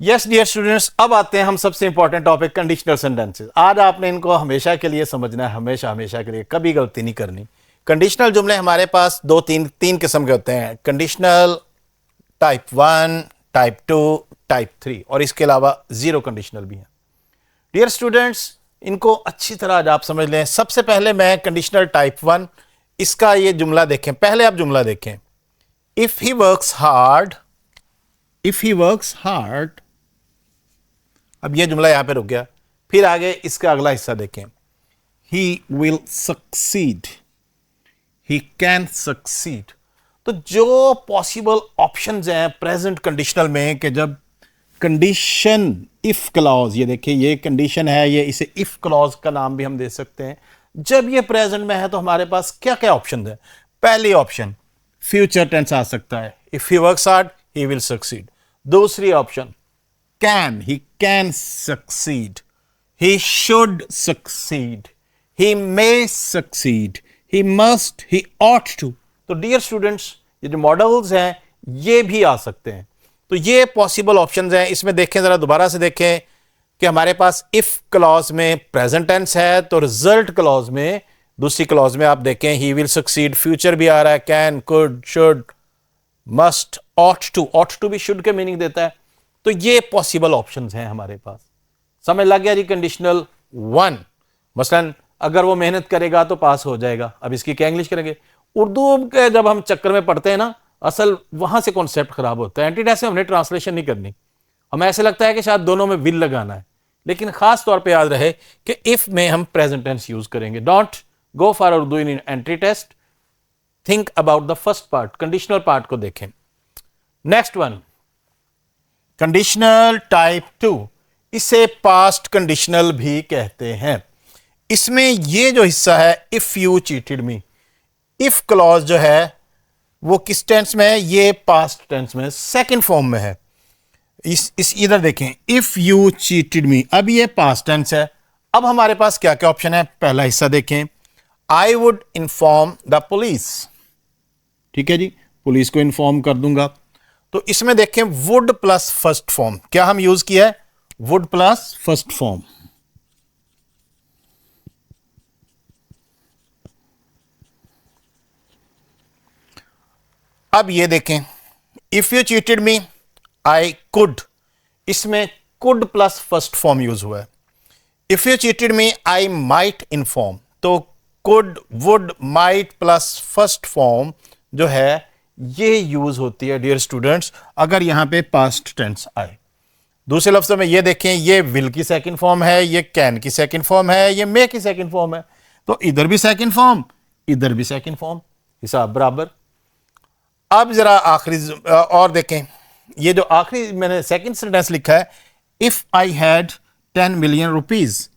Yes dear students, अब आते हैं हम सबसे इंपॉर्टेंट टॉपिक कंडीशनल सेंटेंसेस। आज आपने इनको हमेशा के लिए समझना है, हमेशा हमेशा के लिए, कभी गलती नहीं करनी। कंडीशनल जुमले हमारे पास दो तीन किस्म के होते हैं। कंडीशनल टाइप 1, टाइप 2, टाइप 3 और इसके अलावा जीरो कंडीशनल भी हैं। डियर स्टूडेंट्स, इनको अच्छी तरह आज आप समझ लें। सबसे पहले मैं कंडीशनल टाइप 1, इसका ये जुमला देखें। पहले आप जुमला देखें, if he works hard, if he works hard. अब ये जुमला यहां पे रुक गया। फिर आगे इसका अगला हिस्सा देखें, ही will succeed, he can succeed. तो जो पॉसिबल ऑप्शंस हैं प्रेजेंट कंडीशनल में कि जब कंडीशन इफ क्लॉज, ये देखिए ये कंडीशन है, ये इसे इफ क्लॉज का नाम भी हम दे सकते हैं। जब ये प्रेजेंट में है तो हमारे पास क्या क्या ऑप्शन है। पहली ऑप्शन फ्यूचर टेंस आ सकता है, if he works hard he will succeed. दूसरी option can, he can succeed, he should succeed, he may succeed, he must, he ought to। तो डियर स्टूडेंट्स, ये जो मॉडल्स हैं ये भी आ सकते हैं। तो ये पॉसिबल ऑप्शंस हैं। इसमें देखें, जरा दोबारा से देखें कि हमारे पास इफ क्लॉज में प्रेजेंट टेंस है, तो रिजल्ट क्लॉज में, दूसरी क्लॉज में आप देखें ही विल सक्सीड, फ्यूचर भी आ रहा है, can, could, should, must, ought to भी शुड के मीनिंग देता है। तो ये पॉसिबल ऑप्शंस हैं हमारे पास। समझ लग गया जी। कंडीशनल 1 मसलन अगर वो मेहनत करेगा तो पास हो जाएगा। अब इसकी क्या इंग्लिश करेंगे। उर्दू के जब हम चक्कर में पढ़ते हैं ना, असल वहां से कॉन्सेप्ट खराब होता है। एंटीटेस में हमने ट्रांसलेशन नहीं करनी, हमें ऐसे लगता है कि शायद दोनों में विल लगाना है, लेकिन खास तौर पे याद रहे कि इफ में हम प्रेजेंट टेंस यूज करेंगे। Don't go for Urdu in entry test, think about the first part, conditional part को देखें। नेक्स्ट वन, कंडीशनल टाइप 2, इसे पास्ट कंडीशनल भी कहते हैं। इसमें ये जो हिस्सा है, if you cheated me, if clause जो है वो किस टेंस में है, ये पास्ट टेंस में, सेकंड फॉर्म में है। इस इधर देखें, इफ यू चीटेड मी, अब ये पास्ट टेंस है। अब हमारे पास क्या क्या ऑप्शन है। पहला हिस्सा देखें, I would inform the police, ठीक है जी, पुलिस को इन्फॉर्म कर दूंगा। तो इसमें देखें वुड प्लस फर्स्ट फॉर्म, क्या हम यूज किया है, वुड प्लस फर्स्ट फॉर्म। अब ये देखें, if you cheated me I could, इसमें could plus first form use हुआ है। If you cheated me I might inform, तो could, would, might plus first form जो है ये यूज होती है डियर स्टूडेंट्स अगर यहां पे पास्ट टेंस आए। दूसरे लफ्जों में ये देखें, ये विल की सेकंड फॉर्म है, ये कैन की सेकंड फॉर्म है, ये मे की सेकंड फॉर्म है। तो इधर भी सेकंड फॉर्म, इधर भी सेकंड फॉर्म, हिसाब बराबर। अब जरा आखिरी और देखें, ये जो आखिरी मैंने सेकंड सेंटेंस लिखा है, if I had 10 million rupees,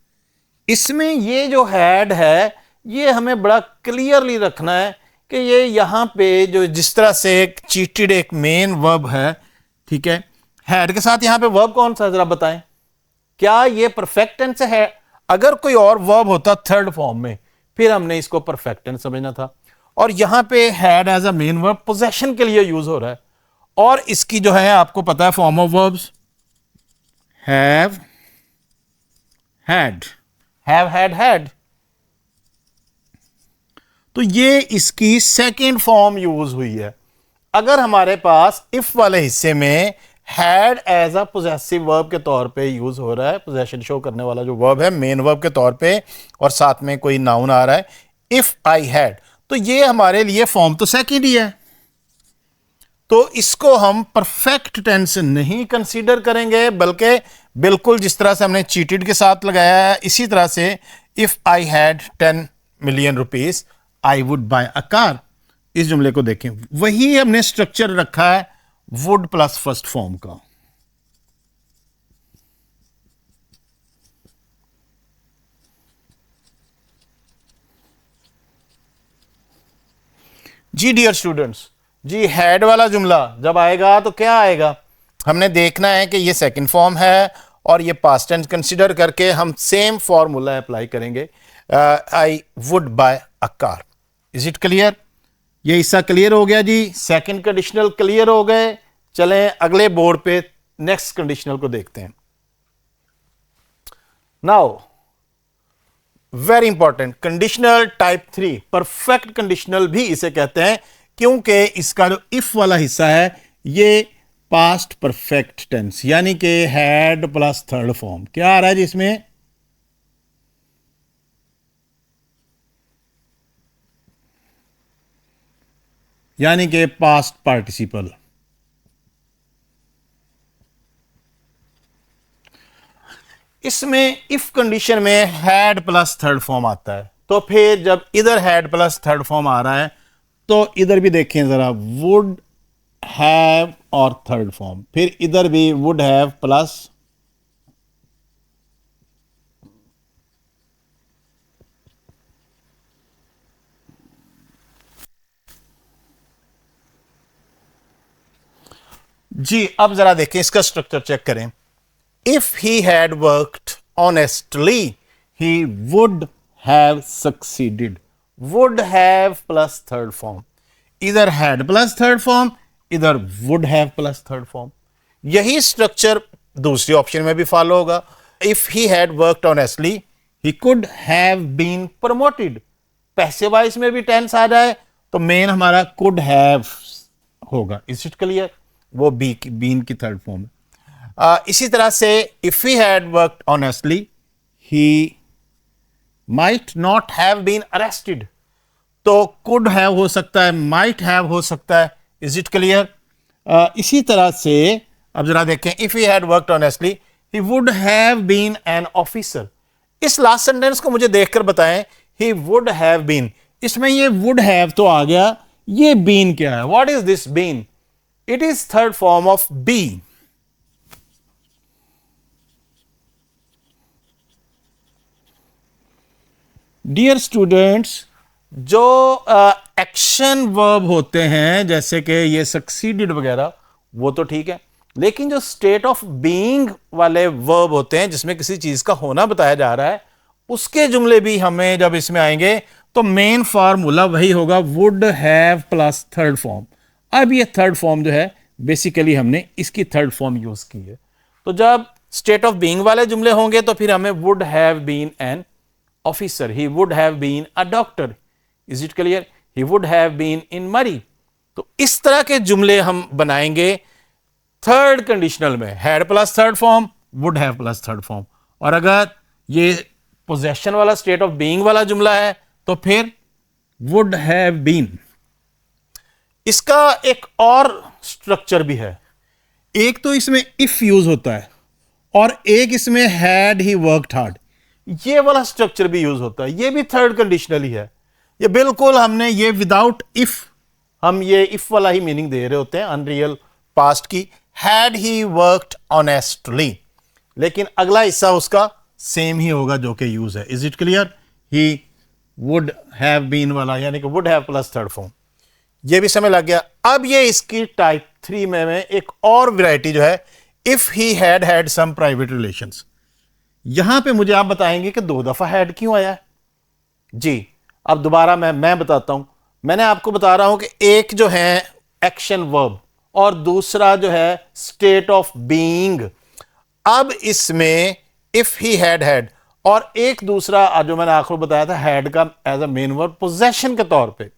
इसमें ये जो हैड है ये हमें बड़ा क्लियरली रखना है कि ये यहां पे जो जिस तरह से चीटेड एक मेन वर्ब है, ठीक है, हैड के साथ यहां पे वर्ब कौन सा जरा बताएं। क्या ये परफेक्ट टेंस है। अगर कोई और वर्ब होता थर्ड फॉर्म में, फिर हमने इसको परफेक्ट टेंस समझना था। और यहां पे had as a main verb possession के लिए यूज हो रहा है। और इसकी जो है आपको पता है form of verbs, have, had, have, had. तो ये इसकी सेकेंड फॉर्म यूज हुई है। अगर हमारे पास इफ वाले हिस्से में had as a possessive verb के तौर पे यूज हो रहा है, पोजेशन शो करने वाला जो वर्ब है मेन वर्ब के तौर पे, और साथ में कोई नाउन आ रहा है, इफ आई हैड, तो ये हमारे लिए फॉर्म तो सेकंड ही है। तो इसको हम परफेक्ट टेंस नहीं कंसीडर करेंगे, बल्कि बिल्कुल जिस तरह से हमने चीटेड के साथ लगाया है इसी तरह से, if I had 10 million rupees I would buy a car. इस जुमले को देखें, वही हमने स्ट्रक्चर रखा है वुड प्लस फर्स्ट फॉर्म का। जी डियर स्टूडेंट्स, जी हैड वाला जुमला जब आएगा तो क्या आएगा, हमने देखना है कि ये सेकंड फॉर्म है और ये पास्ट टेंस कंसीडर करके हम सेम फॉर्मूला अप्लाई करेंगे, I would buy a car. Is it clear. ये हिस्सा क्लियर हो गया जी। सेकंड कंडीशनल क्लियर हो गए। चलें अगले बोर्ड पे नेक्स्ट कंडीशनल को देखते हैं। Now very important, conditional type 3, perfect conditional भी इसे कहते हैं, क्योंकि इसका जो इफ वाला हिस्सा है ये पास्ट परफेक्ट टेंस, यानी कि हैड प्लस थर्ड फॉर्म। क्या आ रहा है जिसमें? यानी कि पास्ट पार्टिसिपल। इसमें इफ कंडीशन में हैड प्लस थर्ड फॉर्म आता है, तो फिर जब इधर हैड प्लस थर्ड फॉर्म आ रहा है तो इधर भी देखें जरा, वुड हैव और थर्ड फॉर्म, फिर इधर भी वुड हैव प्लस जी। अब जरा देखें इसका स्ट्रक्चर चेक करें। If he had worked honestly he would have succeeded. Would have plus third form, इधर हैड प्लस थर्ड फॉर्म, इधर would have plus third form. यही स्ट्रक्चर दूसरी ऑप्शन में भी फॉलो होगा। If he had worked honestly he could have been promoted. Passive voice में भी tense आ जाए तो मेन हमारा कुड हैव होगा। Is it clear? वो बीन की थर्ड फॉर्म है। इसी तरह से if he had worked honestly he might not have been arrested. तो कुड हैव हो सकता है, माइट हैव हो सकता है। Is it clear? इसी तरह से अब जरा देखें, if he had worked honestly he would have been an officer. इस लास्ट सेंटेंस को मुझे देखकर बताएं, ही वुड हैव बीन, इसमें ये वुड हैव तो आ गया, ये बीन क्या है? What is this been? It is third form of be. Dear students, जो एक्शन वर्ब होते हैं जैसे कि ये सक्सीडेड वगैरह, वो तो ठीक है, लेकिन जो स्टेट ऑफ बीइंग वाले वर्ब होते हैं जिसमें किसी चीज का होना बताया जा रहा है, उसके जुमले भी हमें जब इसमें आएंगे तो मेन फार्मूला वही होगा, would have plus third form. अब ये थर्ड फॉर्म जो है बेसिकली हमने इसकी थर्ड फॉर्म यूज की है। तो जब स्टेट ऑफ बीइंग वाले जुमले होंगे तो फिर हमें would have been an officer, he would have been a doctor. Is it clear? He would have been in Murree. तो इस तरह के जुमले हम बनाएंगे थर्ड कंडीशनल में, had plus third form, would have plus third form. और अगर ये पोजेशन वाला स्टेट ऑफ बीइंग वाला जुमला है तो फिर वुड हैव बीन। इसका एक और स्ट्रक्चर भी है, एक तो इसमें इफ यूज होता है और एक इसमें हैड ही वर्कड हार्ड, ये वाला स्ट्रक्चर भी यूज होता है। ये भी थर्ड कंडीशनल ही है। ये बिल्कुल हमने ये विदाउट इफ, हम ये इफ वाला ही मीनिंग दे रहे होते हैं अनरियल पास्ट की, हैड ही वर्कड ऑनेस्टली, लेकिन अगला हिस्सा उसका सेम ही होगा जो कि यूज है। Is it clear? He would have been वाला यानी कि would have plus third form, ये भी समझ लग गया। अब ये इसकी टाइप 3 में एक और वैरायटी जो है, if he had had some private relations. यहां पे मुझे आप बताएंगे कि 2 दफा हैड क्यों आया है जी। अब दोबारा मैं बताता हूं। मैंने आपको बता रहा हूं कि एक जो है एक्शन वर्ब और दूसरा जो है स्टेट ऑफ बीइंग। अब इसमें इफ ही हैड और एक दूसरा जो मैंने आखिर बताया था हैड का as a main verb possession के तौर पे,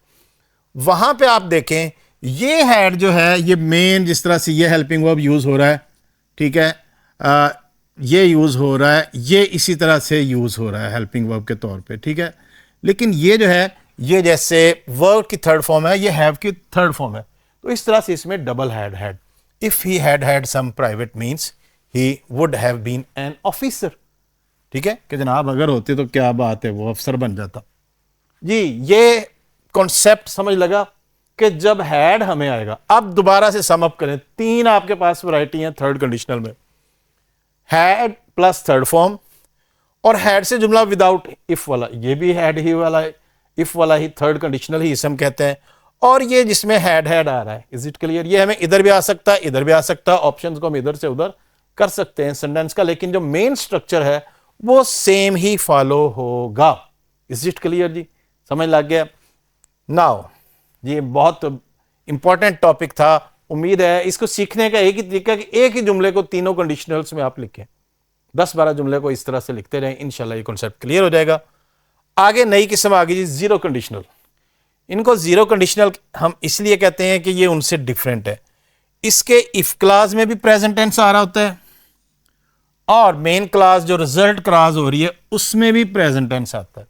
वहां पे आप देखें ये हैड जो है ये मेन, जिस तरह से ये हेल्पिंग वर्ब यूज हो रहा है, ठीक है, ये यूज हो रहा है, ये इसी तरह से यूज हो रहा है हेल्पिंग वर्ब के तौर पे, ठीक है। लेकिन ये जो है ये जैसे वर्ब की थर्ड फॉर्म है, ये हैव की थर्ड फॉर्म है, तो इस तरह से इसमें double had. If he had had some private means he would have been an officer, ठीक है, कि जनाब अगर होते तो क्या बात है, वो अफसर बन जाता जी। ये कॉन्सेप्ट समझ लगा कि जब हैड हमें आएगा। अब दोबारा से सम अप करें, 3 आपके पास वैरायटी है थर्ड कंडीशनल में, हैड प्लस थर्ड फॉर्म, और हैड से जुमला विदाउट इफ वाला, ये भी हैड ही वाला, इफ वाला ही थर्ड कंडीशनल ही इसम कहते हैं, और ये जिसमें हैड आ रहा है। Is it clear? ये हमें इधर भी आ सकता है, इधर भी आ सकता है, ऑप्शंस को हम इधर से उधर कर सकते हैं सेंटेंस का, लेकिन जो मेन स्ट्रक्चर है वो सेम ही फॉलो होगा। इज इट क्लियर जी? समझ लग गया? नाउ ये बहुत इंपॉर्टेंट टॉपिक था उम्मीद है इसको सीखने का एक ही तरीका कि एक ही जुमले को तीनों कंडीशनल्स में आप लिखें, 10-12 जुमले को इस तरह से लिखते रहें, इंशाल्लाह ये कॉन्सेप्ट क्लियर हो जाएगा। आगे नई किस्म आ गई जी जीरो कंडीशनल। इनको जीरो कंडीशनल हम इसलिए कहते हैं कि ये उनसे डिफरेंट है। इसके इफ क्लास में भी प्रेजेंट टेंस आ रहा होता है और मेन क्लास जो रिजल्ट क्लास हो रही है उसमें भी प्रेजेंट टेंस आता है।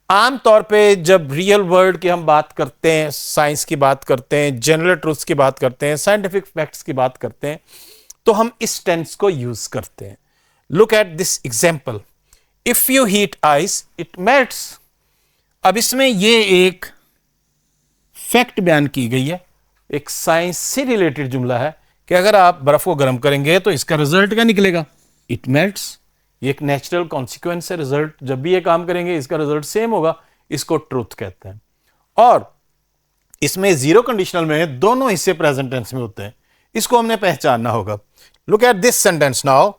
आमतौर पे जब रियल वर्ल्ड की हम बात करते हैं, साइंस की बात करते हैं, जनरल ट्रूथ्स की बात करते हैं, साइंटिफिक फैक्ट्स की बात करते हैं, तो हम इस टेंस को यूज करते हैं। Look at this example, if you heat ice it melts. अब इसमें ये एक फैक्ट बयान की गई है, एक साइंस से रिलेटेड जुमला है कि अगर आप बर्फ को गर्म करेंगे तो इसका रिजल्ट क्या निकलेगा, इट मेल्ट्स। ये एक नेचुरल कॉन्सिक्वेंस है, रिजल्ट जब भी ये काम करेंगे इसका रिजल्ट सेम होगा, इसको ट्रूथ कहते हैं। और इसमें जीरो कंडीशनल में दोनों हिस्से प्रेजेंट टेंस में होते हैं, इसको हमने पहचानना होगा। Look at this sentence now,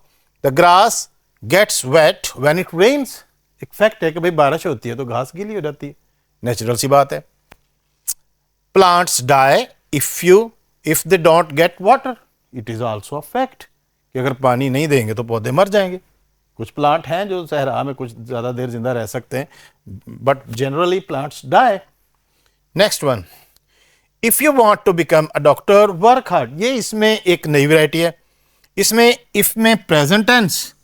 the grass gets wet when it rains. एक फैक्ट है कि भाई बारिश होती है तो घास गीली हो जाती है, नेचुरल सी बात है। Plants die if they don't get water, it is also a fact कि अगर पानी नहीं देंगे तो पौधे मर जाएंगे। कुछ प्लांट हैं जो सहरा में कुछ ज्यादा देर जिंदा रह सकते हैं, but generally plants die. Next one, if you want to become a doctor work hard. ये इसमें एक नई वैरायटी है, इसमें इफ में प्रेजेंट टेंस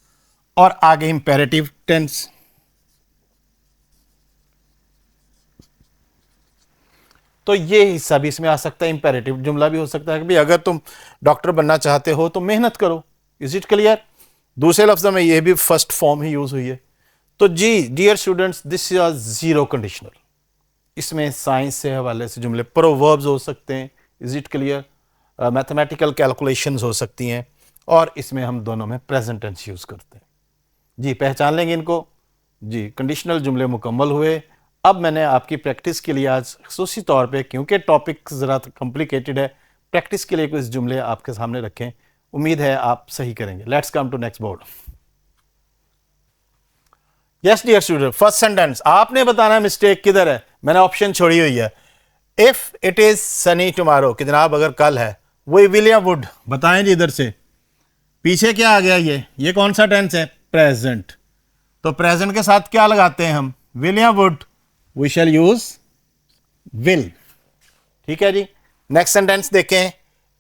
और आगे इंपेरेटिव टेंस। तो ये हिस्सा भी इसमें आ सकता है, इंपेरेटिव जुमला भी हो सकता है कि भाई अगर तुम डॉक्टर बनना चाहते हो तो मेहनत करो। Is it clear? दूसरे लफ्ज़ों में ये भी फर्स्ट फॉर्म ही यूज हुई है। तो जी dear students, this is zero conditional. इसमें साइंस से हवाले से जुमले, प्रोवर्ब्स हो सकते हैं, is it clear, mathematical calculations हो सकती हैं, और इसमें हम दोनों में प्रेजेंट टेंस यूज करते हैं। जी पहचान लेंगे इनको। जी कंडीशनल जुमले मुकम्मल हुए। अब मैंने आपकी प्रैक्टिस के लिए आज खसूसी तौर पे, क्योंकि टॉपिक ज़रा कॉम्प्लिकेटेड है, प्रैक्टिस के लिए कुछ जुमले आपके सामने रखें। उम्मीद है आप सही करेंगे। Let's come to next board. Yes dear student, first sentence आपने बताना है मिस्टेक किधर है। मैंने ऑप्शन छोड़ी हुई है। If it is Sunny tomorrow, कि जनाब अगर कल है, वो विल या वुड, बताएं जी इधर से। पीछे क्या आ गया, ये कौन सा टेंस है, प्रेजेंट। तो प्रेजेंट के साथ क्या लगाते हैं हम, विल या would, we shall use will. ठीक है जी। नेक्स्ट सेंटेंस देखें,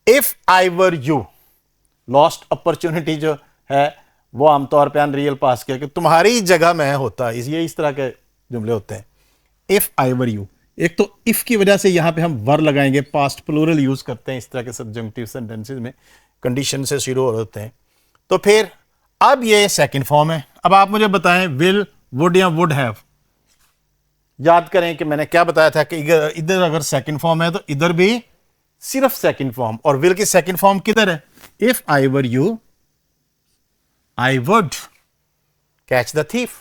if I were you. Lost opportunity जो है वो आमतौर पे अनरियल पास किया कि तुम्हारी जगह मैं होता, ये इस तरह के जुमले होते हैं। इफ आई वर यू, एक तो इफ की वजह से यहां पे हम वर लगाएंगे, पास्ट प्लूरल यूज करते हैं इस तरह के सब्जेक्टिव सेंटेंसेस में, कंडीशन से शुरू होते हैं। तो फिर अब ये सेकंड फॉर्म है। अब आप मुझे बताएं विल, वुड या वुड हैव। याद करें कि मैंने क्या बताया था कि इधर अगर सेकंड फॉर्म है तो इधर भी सिर्फ सेकंड फॉर्म, और विल की सेकंड फॉर्म किधर है, if I were you I would catch the thief,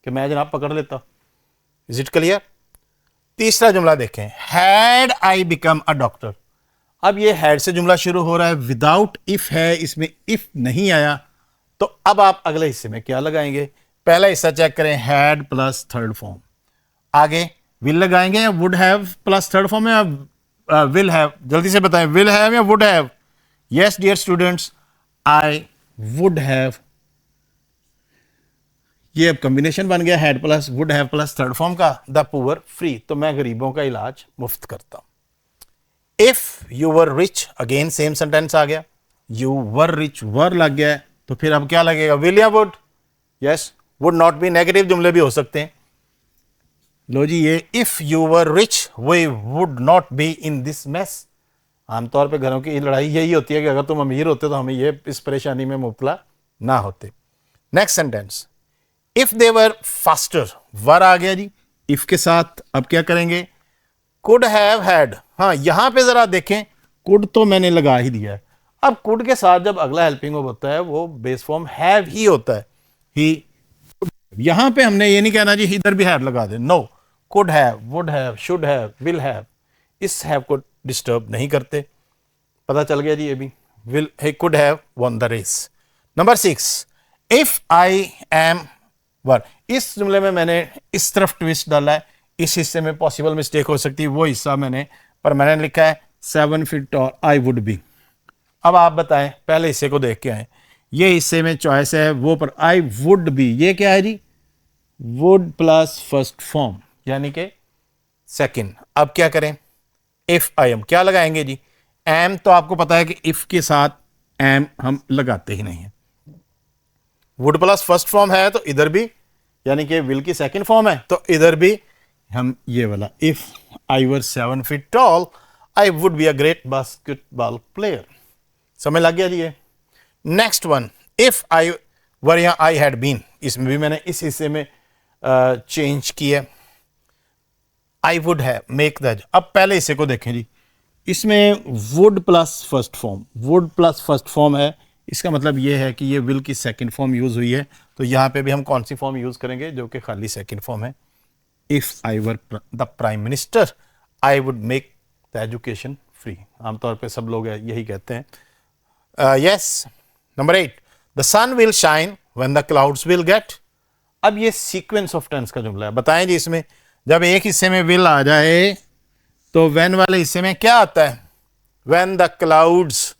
कि मैं जनाब पकड़ लेता। Is it clear? तीसरा जुमला देखें, had I become a doctor. अब ये हैड से जुमला शुरू हो रहा है, विदाउट इफ है, इसमें इफ नहीं आया, तो अब आप अगले हिस्से में क्या लगाएंगे। पहला हिस्सा चेक करें, हैड प्लस थर्ड फॉर्म, आगे विल लगाएंगे या would have plus third form या विल हैव। जल्दी से बताएं, विल हैव या would have. Yes dear students, I would have. ये अब कॉम्बिनेशन बन गया, had plus would have plus third form का, द पुअर फ्री। तो मैं गरीबों का इलाज मुफ्त करता हूं। If you were rich, again same sentence आ गया, यू वर रिच, वर लग गया है, तो फिर अब क्या लगेगा, विल या would. Yes, would not be, negative जुमले भी हो सकते हैं। लो जी, ये if you were rich we would not be in this mess. आमतौर पे घरों की लड़ाई यही होती है कि अगर तुम अमीर होते तो हमें ये इस परेशानी में मुब्तला ना होते। Next sentence, if they were faster, were आ गया जी इफ के साथ। अब क्या करेंगे, कुड हैव हैड। हाँ यहां पे जरा देखें, कुड तो मैंने लगा ही दिया है। अब कुड के साथ जब अगला हेल्पिंग वर्ब होता है वो बेस फॉर्म हैव ही होता है, ही। यहां पे हमने ये नहीं कहना जी इधर भी हैव लगा दे, no, could have, would have, should have, will have, इस हैव को डिस्टर्ब नहीं करते। पता चल गया जी ये भी, will, he could have won the race। Number 6, if I am were. इस जुमले में मैंने इस तरफ ट्विस्ट डाला है, इस हिस्से में पॉसिबल मिस्टेक हो सकती है, वो हिस्सा मैंने परमानेंट लिखा है। 7 feet tall I would be. अब आप बताएं, पहले हिस्से को देख के आए, ये हिस्से में चॉइस है वो पर आई वुड बी, ये क्या है जी, वुड प्लस फर्स्ट फॉर्म यानी कि सेकंड। अब क्या करें, इफ आई एम क्या लगाएंगे जी, एम तो आपको पता है कि इफ के साथ एम हम लगाते ही नहीं है। वुड प्लस फर्स्ट फॉर्म है तो इधर भी, यानी कि विल की सेकंड फॉर्म है तो इधर भी हम ये वाला, if I were 7 feet tall I would be a great basketball player. समझ लग गया जी ये। नेक्स्ट वन, इफ आई वर या आई हैड बीन, इसमें भी मैंने इस हिस्से में चेंज किया, आई वुड है मेक द। अब पहले हिस्से को देखें जी, इसमें would plus first form, would plus first form है, इसका मतलब ये है कि ये विल की सेकंड फॉर्म यूज हुई है, तो यहां पे भी हम कौन सी फॉर्म यूज करेंगे, जो कि खाली सेकंड फॉर्म है। If I were the prime minister I would make the education free. आमतौर पे सब लोग यही कहते हैं। Yes. Number 8, the sun will shine when the clouds will get. अब ये सीक्वेंस ऑफ टेंस का जुमला है, बताएं जी इसमें जब एक हिस्से में विल आ जाए तो व्हेन वाले हिस्से में क्या आता है, व्हेन द क्लाउड्स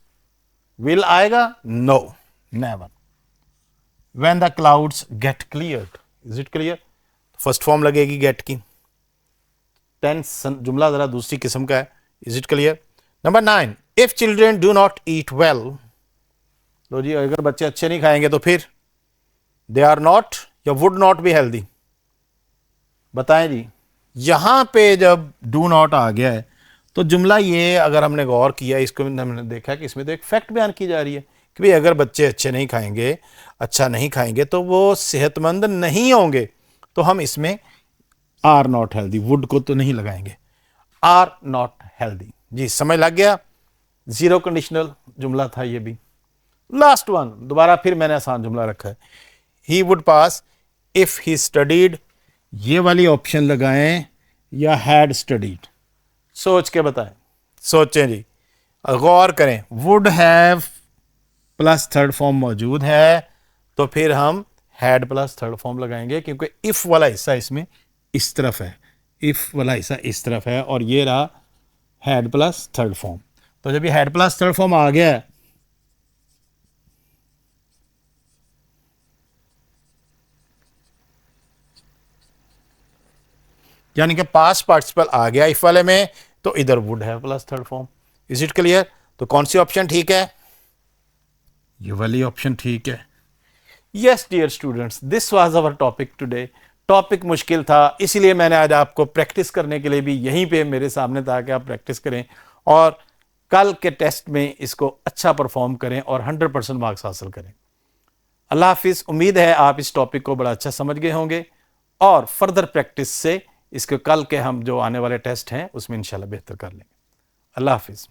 विल आएगा, no never. When the clouds get cleared, is it clear, first form लगेगी गेट की। टेंस जुमला जरा दूसरी किस्म का है, is it clear. Number 9, if children do not eat well, लो जी अगर बच्चे अच्छे नहीं खाएंगे तो फिर दे आर नॉट या वुड नॉट बी हेल्दी। बताएं जी, यहां पे जब डू नॉट आ गया है तो जुमला ये अगर हमने गौर किया, इसको हमने देखा कि इसमें तो एक फैक्ट बयान की जा रही है कि भाई अगर बच्चे अच्छे नहीं खाएंगे, अच्छा नहीं खाएंगे तो वो सेहतमंद नहीं होंगे, तो हम इसमें आर नॉट हेल्दी, वुड को तो नहीं लगाएंगे, आर नॉट हेल्दी। जी समझ लग गया, जीरो कंडीशनल जुमला था ये भी। लास्ट वन, दोबारा फिर मैंने आसान जुमला रखा है, he would pass if he studied, ये वाली ऑप्शन लगाएं या हैड स्टडीड, सोच के बताएं, सोचें जी, गौर करें। Would have plus third form मौजूद है तो फिर हम हैड प्लस थर्ड फॉर्म लगाएंगे, क्योंकि इफ वाला हिस्सा इसमें इस तरफ है, इफ वाला हिस्सा इस तरफ है और ये रहा हैड प्लस थर्ड फॉर्म। तो जब ये हैड प्लस थर्ड फॉर्म आ गया है यानी कि पास्ट पार्टिसिपल आ गया इफ वाले में, तो इधर वुड है plus third form. Is it clear. तो कौन सी ऑप्शन ठीक है, ये वाली ऑप्शन ठीक है। Yes dear students, this was our topic today. Topic मुश्किल था, इसीलिए मैंने आज आपको प्रैक्टिस करने के लिए भी यहीं पे मेरे सामने था कि आप प्रैक्टिस करें और कल के टेस्ट में इसको अच्छा परफॉर्म करें और 100% मार्क्स हासिल करें। अल्लाह हाफिज़। उम्मीद है आप इस टॉपिक को बड़ा अच्छा समझ गए होंगे और फर्दर प्रैक्टिस से इसके कल के हम जो आने वाले टेस्ट हैं उसमें इंशाल्लाह बेहतर कर लेंगे। अल्लाह हाफिज़।